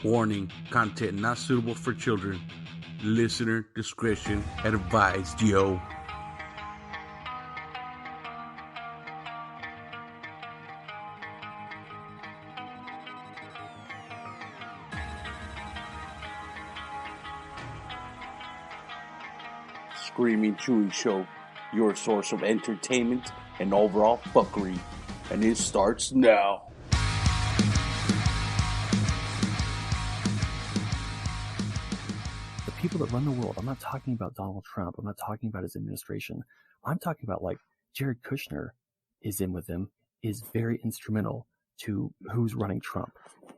Warning, content not suitable for children. Listener discretion advised, yo. Screaming Chuy Show, your source of entertainment and overall fuckery. And it starts now. The people that run the world, I'm not talking about Donald Trump, I'm not talking about his administration. I'm talking about like Jared Kushner is in with them, is very instrumental to who's running Trump.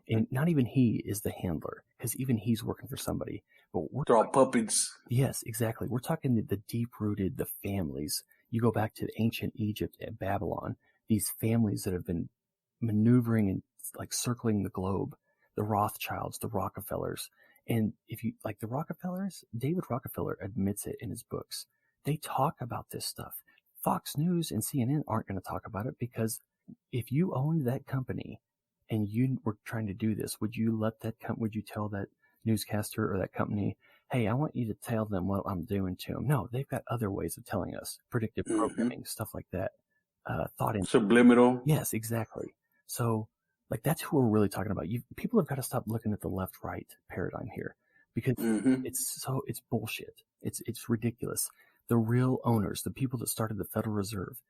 And not even he is the handler, because even he's working for somebody. But They're all puppets. Yes, exactly. We're talking the deep-rooted, the families. You go back to ancient Egypt and Babylon, these families that have been maneuvering and like circling the globe, the Rothschilds, the Rockefellers. And if you like the Rockefellers, David Rockefeller admits it in his books. They talk about this stuff. Fox News and CNN aren't going to talk about it because if you owned that company and you were trying to do this, would you tell that newscaster or that company, hey, I want you to tell them what I'm doing to them? No, they've got other ways of telling us. Predictive programming, stuff like that. Subliminal. Yes, exactly. So, like, that's who we're really talking about. People have got to stop looking at the left-right paradigm here because it's bullshit. It's ridiculous. The real owners, the people that started the Federal Reserve,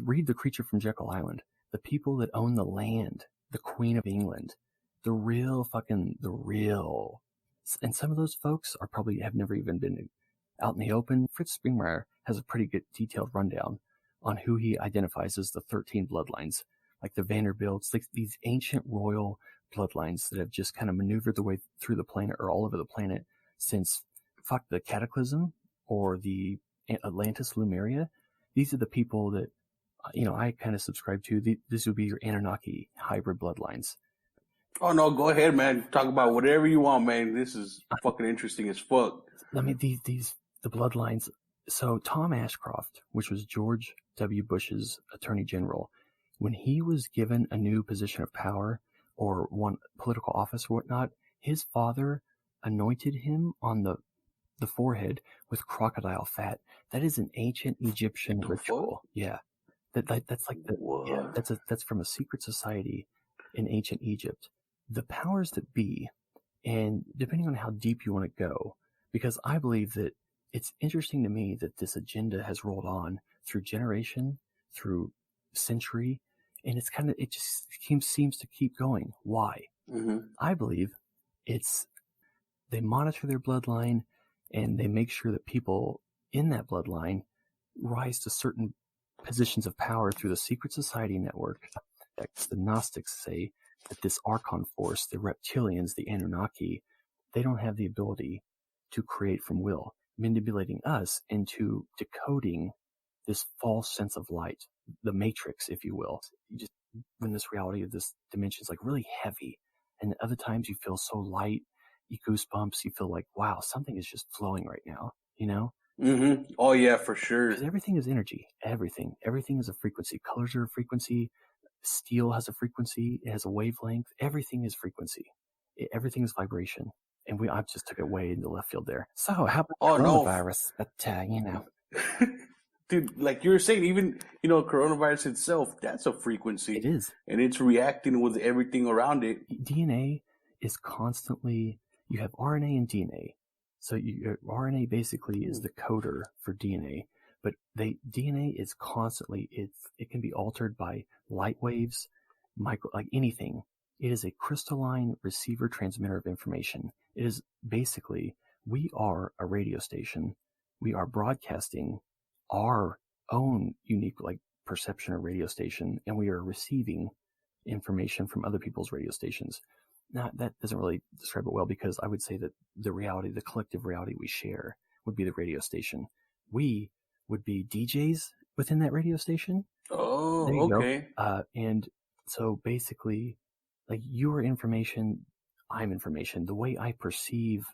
read The Creature from Jekyll Island, the people that own the land, the Queen of England, the real, and some of those folks are probably have never even been out in the open. Fritz Springmeier has a pretty good detailed rundown on who he identifies as the 13 bloodlines, like the Vanderbilts, like these ancient royal bloodlines that have just kind of maneuvered their way through the planet or all over the planet since the Cataclysm or the Atlantis Lemuria. These are the people that, I kind of subscribe to. This would be your Annunaki hybrid bloodlines. Oh, no, go ahead, man. Talk about whatever you want, man. This is fucking interesting as fuck. I mean, the bloodlines. So Tom Ashcroft, which was George W. Bush's attorney general, when he was given a new position of power or one political office or whatnot, his father anointed him on the forehead with crocodile fat. That is an ancient Egyptian ritual. Yeah. That's like that's from a secret society in ancient Egypt. The powers that be, and depending on how deep you want to go, because I believe that it's interesting to me that this agenda has rolled on through generation, through century, and it just seems to keep going. Why? I believe they monitor their bloodline and they make sure that people in that bloodline rise to certain positions of power through the secret society network. The Gnostics say that this Archon force, the reptilians, the Annunaki, they don't have the ability to create from will, manipulating us into decoding this false sense of light, the matrix, if you will. When this reality of this dimension is like really heavy, and other times you feel so light, you goosebumps, you feel like, wow, something is just flowing right now, Oh, yeah, for sure. Because everything is energy. Everything is a frequency. Colors are a frequency. Steel has a frequency. It has a wavelength. Everything is frequency. Everything is vibration. And I just took it way into left field there. So how about coronavirus? No. But, Dude, like you were saying, even, coronavirus itself, that's a frequency. It is. And it's reacting with everything around it. DNA is constantly, you have RNA and DNA. So RNA basically is the coder for DNA. But DNA is constantly, it can be altered by light waves, like anything. It is a crystalline receiver transmitter of information. It is basically, we are a radio station. We are broadcasting our own unique perception of radio station, and we are receiving information from other people's radio stations. Now, that doesn't really describe it well, because I would say that the collective reality we share would be the radio station. We would be DJs within that radio station. Oh, okay. And so basically, like, you are information, I'm information. The way I perceive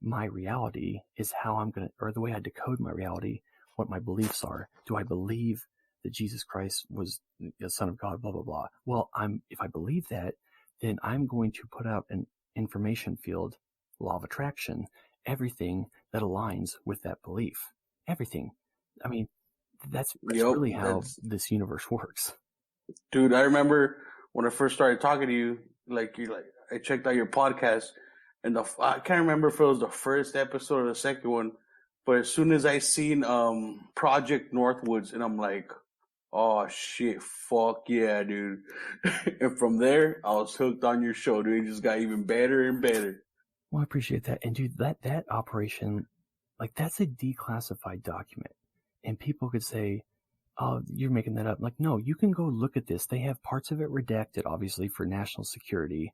my reality is how or the way I decode my reality, what my beliefs are. Do I believe that Jesus Christ was the Son of God, blah, blah, blah? Well, if I believe that, then I'm going to put out information field, law of attraction, everything that aligns with that belief. Everything. I mean, that's really how this universe works. Dude, I remember when I first started talking to you, I checked out your podcast, and I can't remember if it was the first episode or the second one, but as soon as I seen Project Northwoods, and I'm like, oh shit, fuck yeah, dude. And from there, I was hooked on your show, dude. It just got even better and better. Well, I appreciate that. And dude, that operation, like, that's a declassified document. And people could say, oh, you're making that up. Like, no, you can go look at this. They have parts of it redacted, obviously, for national security,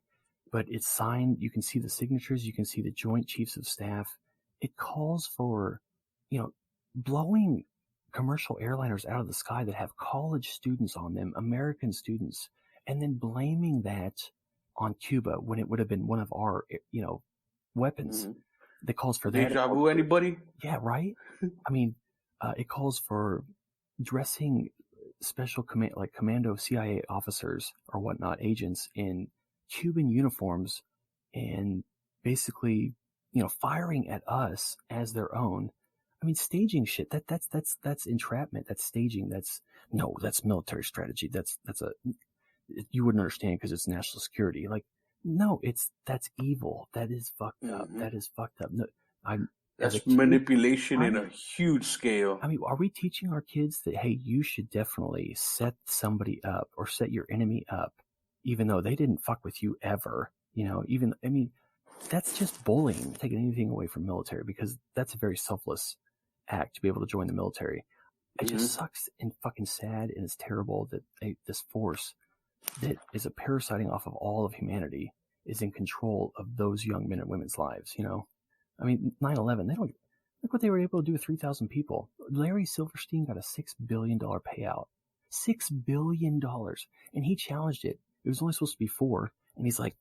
but it's signed. You can see the signatures. You can see the Joint Chiefs of Staff. It calls for, blowing commercial airliners out of the sky that have college students on them, American students, and then blaming that on Cuba when it would have been one of our, weapons. Mm-hmm. That calls for that. Deja vu, anybody? Yeah, right? I mean, it calls for dressing special commando CIA officers or whatnot, agents in Cuban uniforms, and basically, firing at us as their own. I mean, staging shit. That's entrapment. That's staging. That's military strategy. You wouldn't understand because it's national security. Like, no, that's evil. That is fucked up. That is fucked up. No, that's manipulation in a huge scale. I mean, are we teaching our kids that, hey, you should definitely set somebody up or set your enemy up, even though they didn't fuck with you ever? That's just bullying, taking anything away from military, because that's a very selfless act to be able to join the military. It just sucks and fucking sad, and it's terrible that this force that is a parasiting off of all of humanity is in control of those young men and women's lives, I mean, 9/11, look what they were able to do with 3,000 people. Larry Silverstein got a $6 billion payout. $6 billion. And he challenged it. It was only supposed to be 4. And he's like,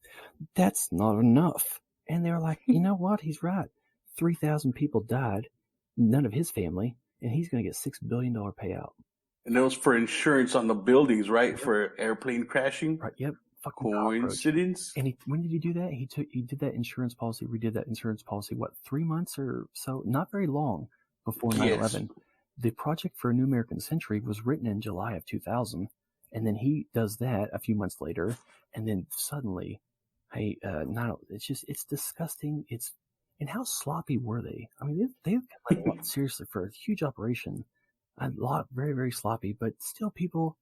that's not enough. And they were like, you know what? He's right. 3,000 people died, none of his family, and he's going to get $6 billion payout. And that was for insurance on the buildings, right? Yep. For airplane crashing? Right, yep. Coincidence? And when did he do that? He did that insurance policy, redid that insurance policy, 3 months or so? Not very long before 9/11. The Project for a New American Century was written in July of 2000, and then he does that a few months later, and then suddenly, hey, it's disgusting. And how sloppy were they? I mean, they've seriously, for a huge operation, a lot, very, very sloppy, but still, people,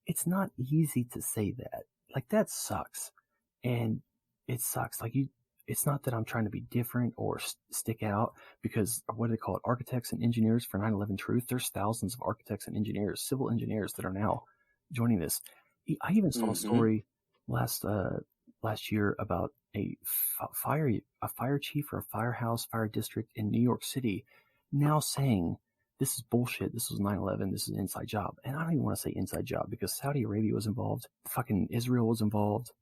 it's not easy to say that. Like, that sucks. And it sucks. Like, it's not that I'm trying to be different or stick out, because what do they call it? Architects and engineers for 9/11 Truth. There's thousands of architects and engineers, civil engineers, that are now joining this. I even saw a story last year about a fire chief or a firehouse, fire district in New York City now saying, this is bullshit. This was 9/11. This is an inside job. And I don't even want to say inside job, because Saudi Arabia was involved. Fucking Israel was involved.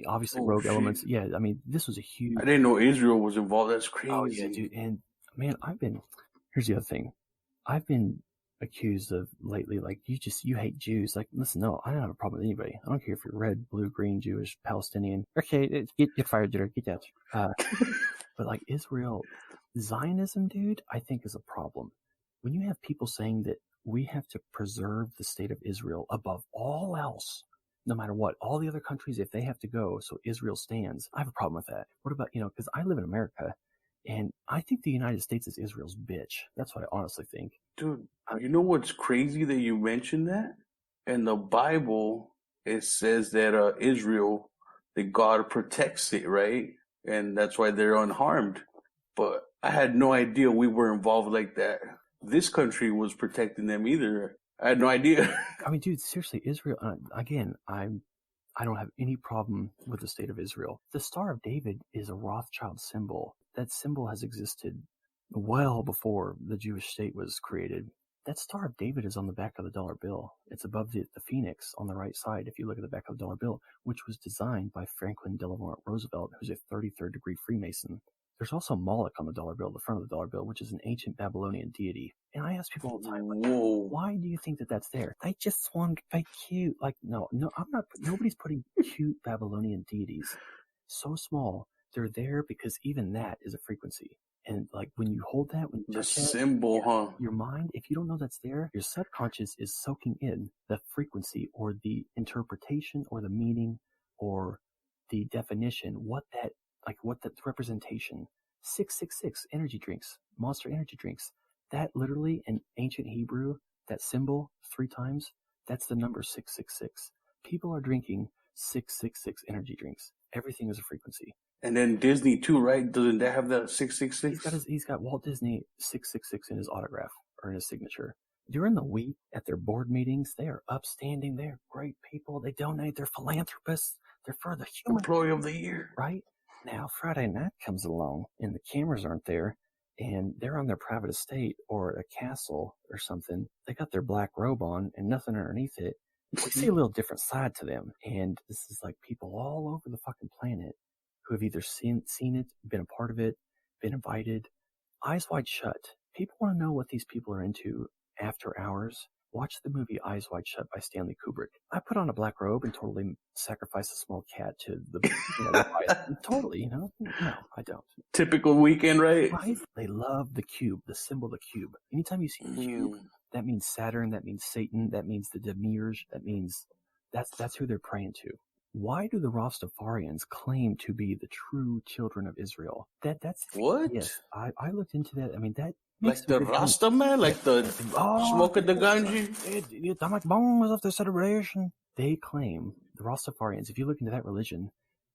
Obviously, rogue elements. Yeah, I mean, this was a huge... I didn't know Israel was involved. That's crazy. Oh, yeah, dude. And, man, here's the other thing. I've been accused of lately, like, you hate Jews. Like, listen, no, I don't have a problem with anybody. I don't care if you're red, blue, green, Jewish, Palestinian. Okay, get fired, dude. Get out. But, like, Israel, Zionism, dude, I think is a problem. When you have people saying that we have to preserve the state of Israel above all else, no matter what, all the other countries, if they have to go, so Israel stands, I have a problem with that. What about, because I live in America, and I think the United States is Israel's bitch. That's what I honestly think. Dude, you know what's crazy that you mentioned that? In the Bible, it says that Israel, that God protects it, right? And that's why they're unharmed. But I had no idea we were involved like that. This country was protecting them either. I had no idea. I mean, dude, seriously, Israel, again, I don't have any problem with the state of Israel. The Star of David is a Rothschild symbol. That symbol has existed well before the Jewish state was created. That Star of David is on the back of the dollar bill. It's above the phoenix on the right side, if you look at the back of the dollar bill, which was designed by Franklin Delano Roosevelt, who's a 33rd degree Freemason. There's also Moloch on the dollar bill, the front of the dollar bill, which is an ancient Babylonian deity. And I ask people all the time, like, why do you think that that's there? I just want to be cute. Like, no, I'm not. Nobody's putting cute Babylonian deities so small, they're there because even that is a frequency. And like when you hold that, when you The touch that, symbol, huh? your mind, if you don't know that's there, your subconscious is soaking in the frequency or the interpretation or the meaning or the definition, what that representation. 666 energy drinks, Monster energy drinks. That literally in ancient Hebrew, that symbol 3 times, that's the number 666. People are drinking 666 energy drinks. Everything is a frequency. And then Disney too, right? Doesn't that have the 666? He's got Walt Disney 666 in his autograph or in his signature. During the week at their board meetings, they are upstanding. They're great people. They donate. They're philanthropists. They're for the human. Employee of the year. Right? Now, Friday night comes along and the cameras aren't there and they're on their private estate or a castle or something. They got their black robe on and nothing underneath it. We see a little different side to them. And this is like people all over the fucking planet who have either seen it, been a part of it, been invited. Eyes Wide Shut. People want to know what these people are into after hours. Watch the movie Eyes Wide Shut by Stanley Kubrick. I put on a black robe and totally sacrifice a small cat to the totally, No, I don't. Typical weekend, right? Right? They love the cube, the symbol of the cube. Anytime you see a cube, that means Saturn, that means Satan, that means the Demiurge, that means that's who they're praying to. Why do the Rastafarians claim to be the true children of Israel? That's what? Yes, I looked into that. I mean, that like the Rasta man, like the smoking the ganji. Of the celebration. They claim the Rastafarians. If you look into that religion,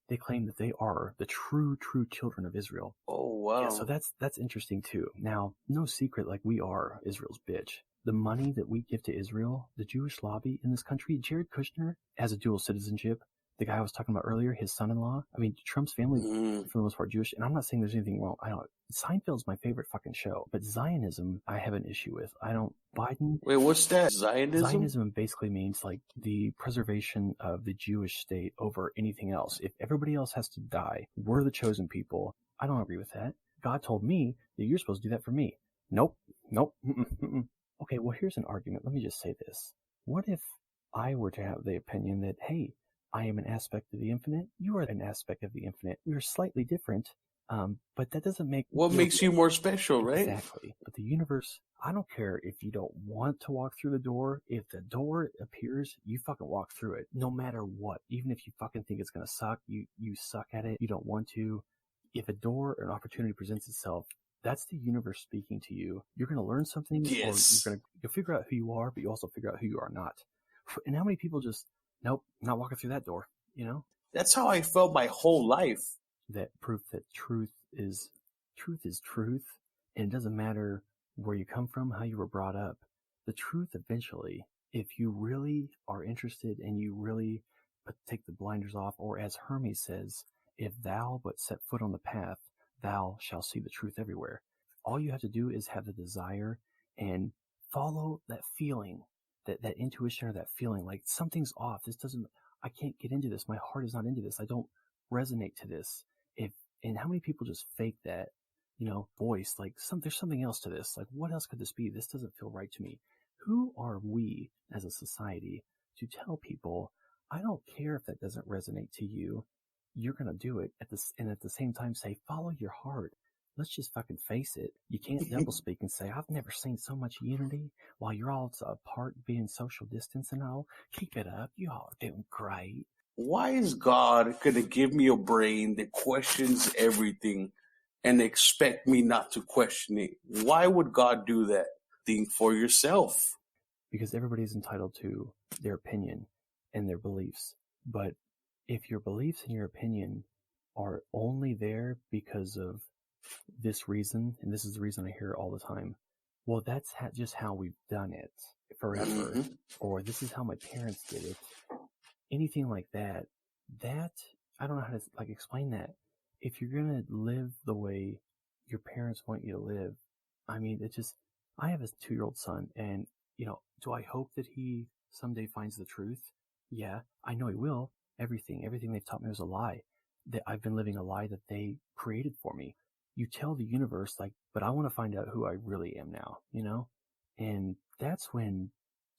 they claim that they are the true children of Israel. Oh wow! Yeah, so that's interesting too. Now, no secret, like we are Israel's bitch. The money that we give to Israel, the Jewish lobby in this country, Jared Kushner has a dual citizenship. The guy I was talking about earlier, his son-in-law. I mean, Trump's family, for the most part, Jewish. And I'm not saying there's anything wrong. Seinfeld's my favorite fucking show. But Zionism, I have an issue with. Biden. Wait, what's that? Zionism? Zionism basically means like the preservation of the Jewish state over anything else. If everybody else has to die, we're the chosen people. I don't agree with that. God told me that you're supposed to do that for me. Nope. Okay, well, here's an argument. Let me just say this. What if I were to have the opinion that, hey, I am an aspect of the infinite. You are an aspect of the infinite. We are slightly different, but that doesn't make... What makes you more special, right? Exactly. But the universe, I don't care if you don't want to walk through the door. If the door appears, you fucking walk through it, no matter what. Even if you fucking think it's going to suck, you suck at it, you don't want to. If a door or an opportunity presents itself, that's the universe speaking to you. You're going to learn something, yes. Or you'll figure out who you are, but you also figure out who you are not. And how many people just... Nope, not walking through that door, That's how I felt my whole life. That proof that truth is truth, and it doesn't matter where you come from, how you were brought up. The truth eventually, if you really are interested and you really take the blinders off, or as Hermes says, if thou but set foot on the path, thou shalt see the truth everywhere. All you have to do is have the desire and follow that feeling. That intuition or that feeling, like something's off. I can't get into this. My heart is not into this. I don't resonate to this. And how many people just fake that, voice, like there's something else to this. Like, what else could this be? This doesn't feel right to me. Who are we as a society to tell people, I don't care if that doesn't resonate to you. You're going to do it and at the same time say, follow your heart. Let's just fucking face it. You can't doublespeak and say, I've never seen so much unity while you're all apart being social distance and all. Keep it up. You all are doing great. Why is God going to give me a brain that questions everything and expect me not to question it? Why would God do that? Think for yourself. Because everybody's entitled to their opinion and their beliefs. But if your beliefs and your opinion are only there because of this reason, and this is the reason I hear it all the time, well, that's just how we've done it forever, or this is how my parents did it. Anything like that, I don't know how to explain that. If you're gonna live the way your parents want you to live, I mean, I have a 2-year-old son, and do I hope that he someday finds the truth? Yeah, I know he will. Everything they've taught me was a lie. That I've been living a lie that they created for me. You tell the universe, but I want to find out who I really am now, And that's when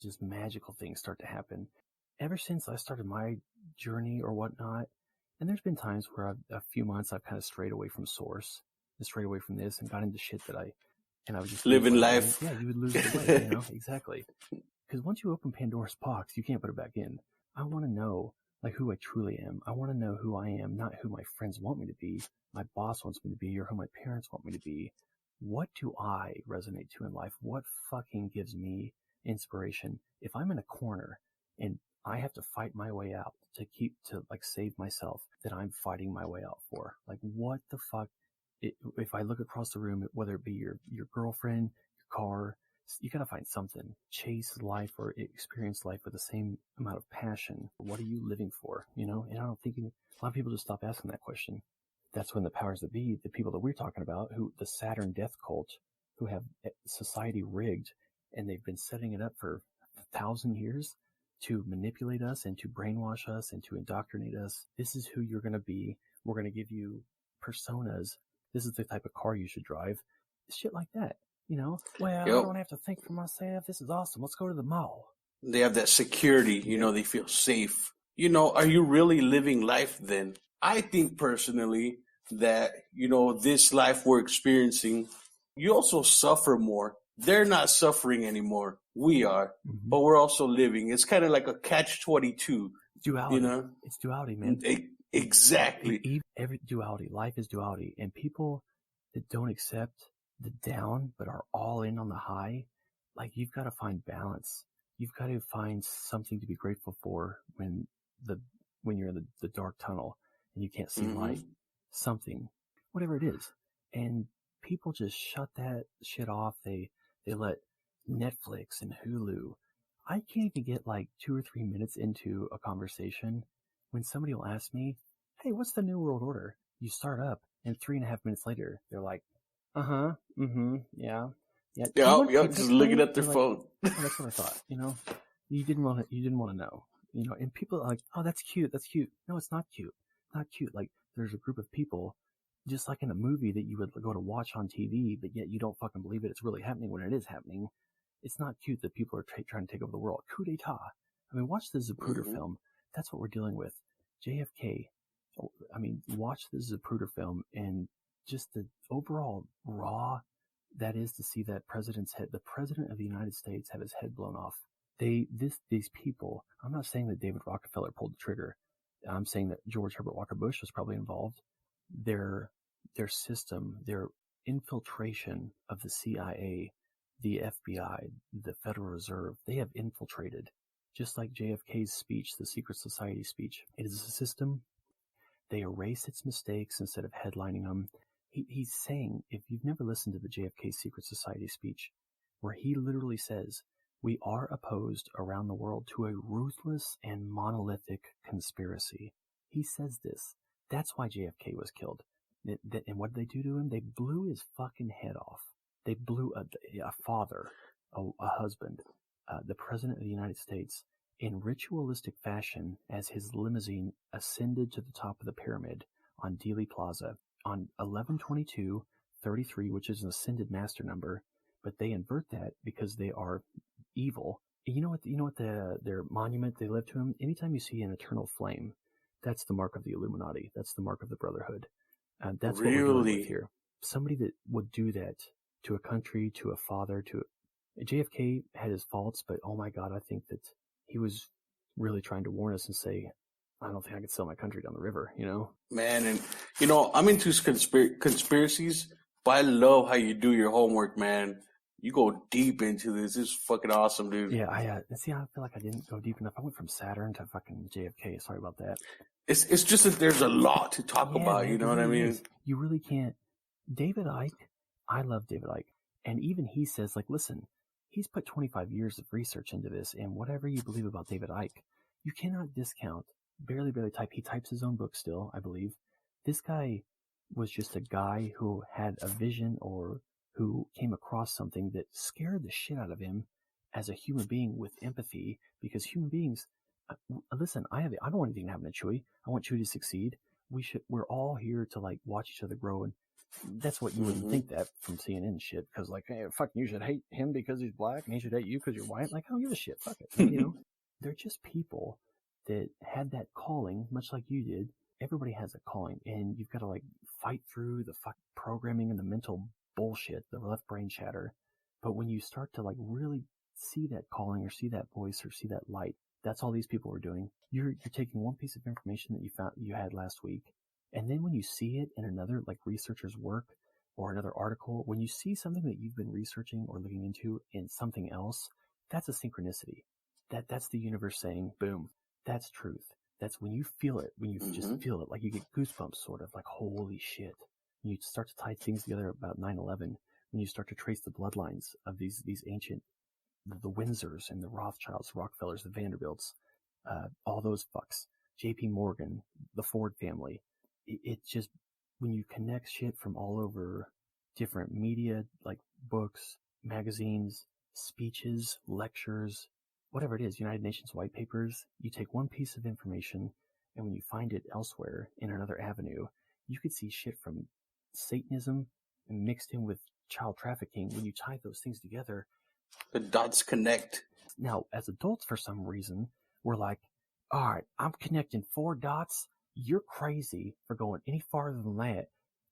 just magical things start to happen. Ever since I started my journey or whatnot, And there's been times where a few months I've kind of strayed away from source and strayed away from this and got into shit that I was just living life. Yeah, you would lose the way, you know, exactly. Because once you open Pandora's box, you can't put it back in. I want to know like who I truly am. I want to know who I am, not who my friends want me to be, my boss wants me to be, or who my parents want me to be. What do I resonate to in life? What fucking gives me inspiration? If I'm in a corner and I have to fight my way out to save myself, that I'm fighting my way out for. Like, what the fuck? If I look across the room, whether it be your girlfriend, your car, you gotta find something. Chase life or experience life with the same amount of passion. What are you living for? You know? And I don't think a lot of people just stop asking that question. That's when the powers that be, the people that we're talking about, who the Saturn death cult, who have society rigged, and they've been setting it up for 1,000 years to manipulate us and to brainwash us and to indoctrinate us. This is who you're going to be. We're going to give you personas. This is the type of car you should drive. Shit like that. You know, well, I don't have to think for myself. This is awesome. Let's go to the mall. They have that security, you know, they feel safe. You know, are you really living life then? I think personally that, you know, this life we're experiencing, you also suffer more. They're not suffering anymore. We are, but we're also living. It's kind of like a catch-22. Duality. You know? It's duality, man. Exactly. Every duality. Life is duality. And people that don't accept the down but are all in on the high, like, you've got to find balance. You've got to find something to be grateful for when you're in the dark tunnel and you can't see light. Something, whatever it is. And people just shut that shit off. They let Netflix and Hulu. I can't even get like 2 or 3 minutes into a conversation when somebody will ask me, "Hey, what's the New World Order?" You start up, and 3.5 minutes later, they're like, yeah. Just looking at their phone. Oh, that's what I thought. You know, you didn't want to know. You know, and people are like, "Oh, that's cute. That's cute." No, it's not cute. Not cute. Like, there's a group of people, just like in a movie that you would go to watch on TV, but yet you don't fucking believe it's really happening when it is happening. It's not cute that people are trying to take over the world. Coup d'etat. I mean, watch the Zapruder film. That's what we're dealing with. JFK. I mean, watch the Zapruder film and just the overall raw that is to see that president's head, the president of the United States, have his head blown off. These people, I'm not saying that David Rockefeller pulled the trigger. I'm saying that George Herbert Walker Bush was probably involved. Their system, their infiltration of the CIA, the FBI, the Federal Reserve, they have infiltrated. Just like JFK's speech, the Secret Society speech. It is a system. They erase its mistakes instead of headlining them. He's saying, if you've never listened to the JFK Secret Society speech, where he literally says, "We are opposed around the world to a ruthless and monolithic conspiracy." He says this. That's why JFK was killed. And what did they do to him? They blew his fucking head off. They blew a father, a husband, the president of the United States, in ritualistic fashion as his limousine ascended to the top of the pyramid on Dealey Plaza on 11/22/33, which is an ascended master number, but they invert that because they are evil. You know what their monument they live to him? Anytime you see an eternal flame, that's the mark of the Illuminati. That's the mark of the Brotherhood. That's what we're dealing with here. Somebody that would do that to a country, to a father, JFK had his faults, but oh my God, I think that he was really trying to warn us and say, I don't think I could sell my country down the river, you know? Man, and, you know, I'm into conspiracies, but I love how you do your homework, man. You go deep into this. This is fucking awesome, dude. Yeah, I feel like I didn't go deep enough. I went from Saturn to fucking JFK. Sorry about that. It's just that there's a lot to talk about, man, you know what I mean? You really can't. David Icke, I love David Icke. And even he says, like, listen, he's put 25 years of research into this, and whatever you believe about David Icke, you cannot discount. Barely type. He types his own book still, I believe. This guy was just a guy who had a vision or who came across something that scared the shit out of him as a human being with empathy, because human beings, listen, I don't want anything to happen to Chuy. I want Chuy to succeed. We're all here to like watch each other grow, and that's what you wouldn't think that from CNN shit, because like, hey, fucking, you should hate him because he's black and he should hate you because you're white. Like, I don't give a shit. Fuck it. You know, they're just people that had that calling, much like you did, everybody has a calling, and you've got to like fight through the programming and the mental bullshit, the left brain chatter. But when you start to like really see that calling or see that voice or see that light, that's all these people are doing. You're taking one piece of information that you had last week, and then when you see it in another like researcher's work or another article, when you see something that you've been researching or looking into in something else, that's a synchronicity. That's the universe saying, boom, that's truth. That's when you feel it, when you just feel it, like you get goosebumps, sort of like, holy shit. And you start to tie things together about 9/11, when you start to trace the bloodlines of these ancient, the Windsors and the Rothschilds, Rockefellers, the Vanderbilts, all those fucks, J.P. Morgan, the Ford family. It just, when you connect shit from all over different media, like books, magazines, speeches, lectures, whatever it is, United Nations white papers, you take one piece of information, and when you find it elsewhere in another avenue, you could see shit from Satanism mixed in with child trafficking. When you tie those things together, the dots connect. Now, as adults, for some reason, we're like, all right, I'm connecting 4 dots. You're crazy for going any farther than that,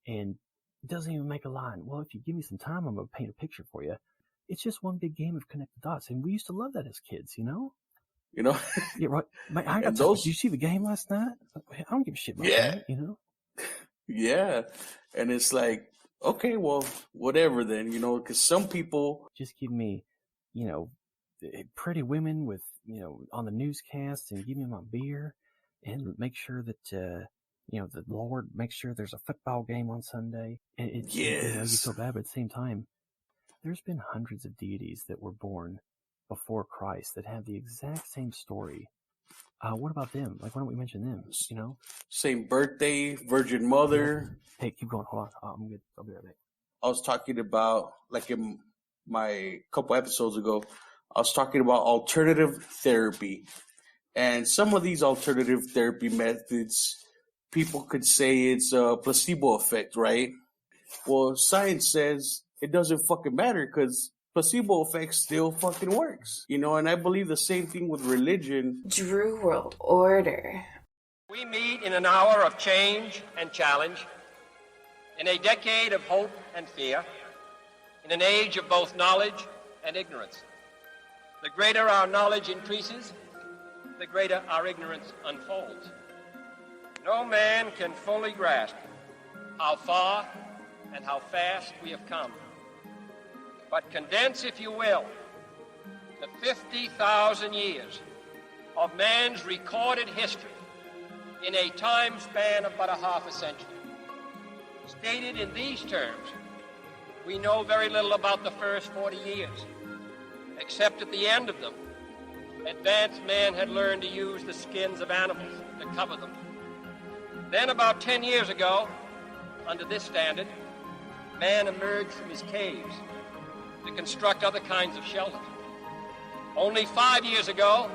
and it doesn't even make a line. Well, if you give me some time, I'm going to paint a picture for you. It's just one big game of connect the dots, and we used to love that as kids, you know? You know? Yeah, right. Did you see the game last night? I don't give a shit about that, you know? Yeah. And it's like, okay, well, whatever then, you know, because some people just give me, you know, pretty women with, you know, on the newscast, and give me my beer, and make sure that, you know, the Lord makes sure there's a football game on Sunday. And you know, you feel bad, but at the same time, there's been hundreds of deities that were born before Christ that have the exact same story. What about them? Like, why don't we mention them, you know? Same birthday, Virgin Mother. Hey, keep going. Hold on. I'm good. I'll be right back. I was talking about, like in my couple episodes ago, I was talking about alternative therapy. And some of these alternative therapy methods, people could say it's a placebo effect, right? Well, science says it doesn't fucking matter, because placebo effect still fucking works. You know, and I believe the same thing with religion. Drew World Order. We meet in an hour of change and challenge, in a decade of hope and fear, in an age of both knowledge and ignorance. The greater our knowledge increases, the greater our ignorance unfolds. No man can fully grasp how far and how fast we have come. But condense, if you will, the 50,000 years of man's recorded history in a time span of but a half a century. Stated in these terms, we know very little about the first 40 years, except at the end of them, advanced man had learned to use the skins of animals to cover them. Then about 10 years ago, under this standard, man emerged from his caves to construct other kinds of shelter. Only 5 years ago,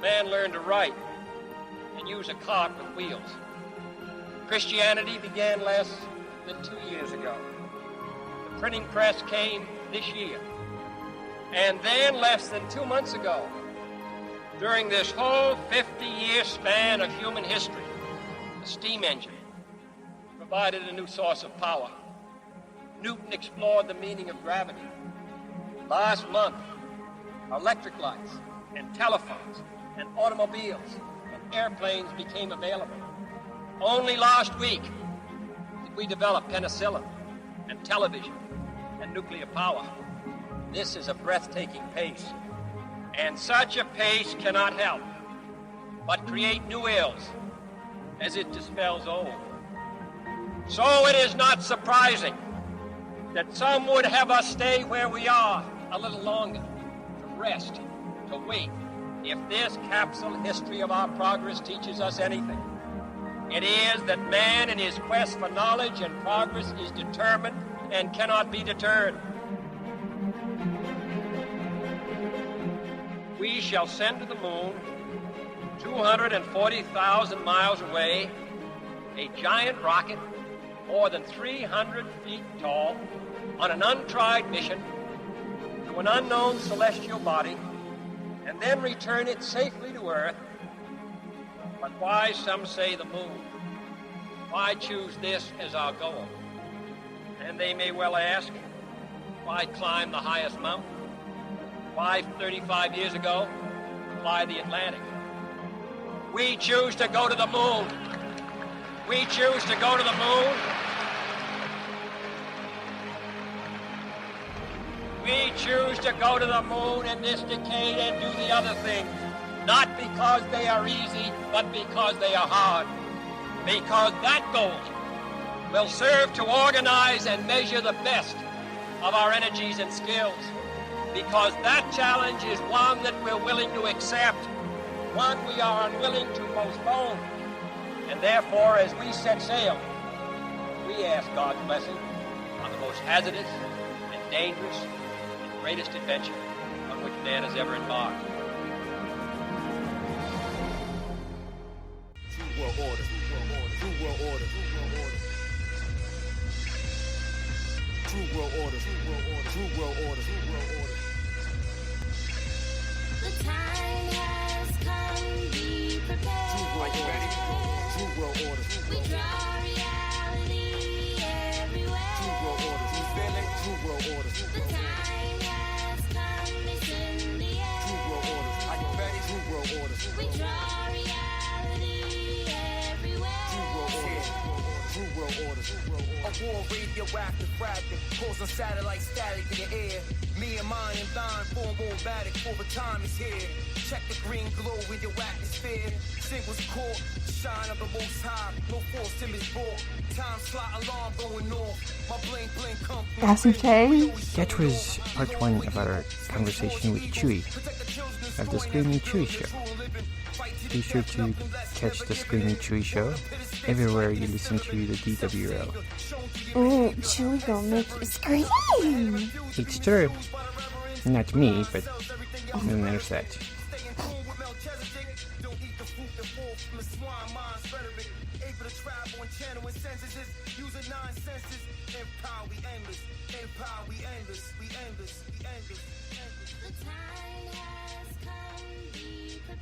man learned to write and use a cart with wheels. Christianity began less than 2 years ago. The printing press came this year. And then less than 2 months ago, during this whole 50-year span of human history, the steam engine provided a new source of power. Newton explored the meaning of gravity. Last month, electric lights and telephones and automobiles and airplanes became available. Only last week did we develop penicillin and television and nuclear power. This is a breathtaking pace, and such a pace cannot help but create new ills as it dispels old. So it is not surprising that some would have us stay where we are a little longer, to rest, to wait. If this capsule history of our progress teaches us anything, it is that man in his quest for knowledge and progress is determined and cannot be deterred. We shall send to the moon, 240,000 miles away, a giant rocket more than 300 feet tall on an untried mission to an unknown celestial body, and then return it safely to Earth. But why, some say, the moon? Why choose this as our goal? And they may well ask, why climb the highest mountain? Why 35 years ago fly the Atlantic? We choose to go to the moon. We choose to go to the moon. We choose to go to the moon in this decade and do the other things, not because they are easy, but because they are hard. Because that goal will serve to organize and measure the best of our energies and skills. Because that challenge is one that we're willing to accept, one we are unwilling to postpone. And therefore, as we set sail, we ask God's blessing on the most hazardous and dangerous and greatest adventure on which man has ever embarked. True world order. True world order. True world order. True world order. True world order. True world order. The time has come, be prepared. True world order. True world order. We draw reality everywhere. True world order. You feel it? True world order. The time has come, it's in the air. True world order. Are you ready? True world order. We draw reality everywhere. True world order. True world order. A war radioactive fragment, causing satellite static in the air. Me and mine and thine form bombastic for the time is here. Check the green glow in your atmosphere. Singles caught, shine of the most high. No force in this ball. Time slot alarm going off. My bling bling come. Ascension. That was part 1 of our conversation with Chuy of the Screaming Chuy Show. Be sure to catch the Screaming Chuy Show everywhere you listen to the DWL. Ooh, Chuy gonna make you scream. It's true. Not me, but there's that. The time has come, be prepared.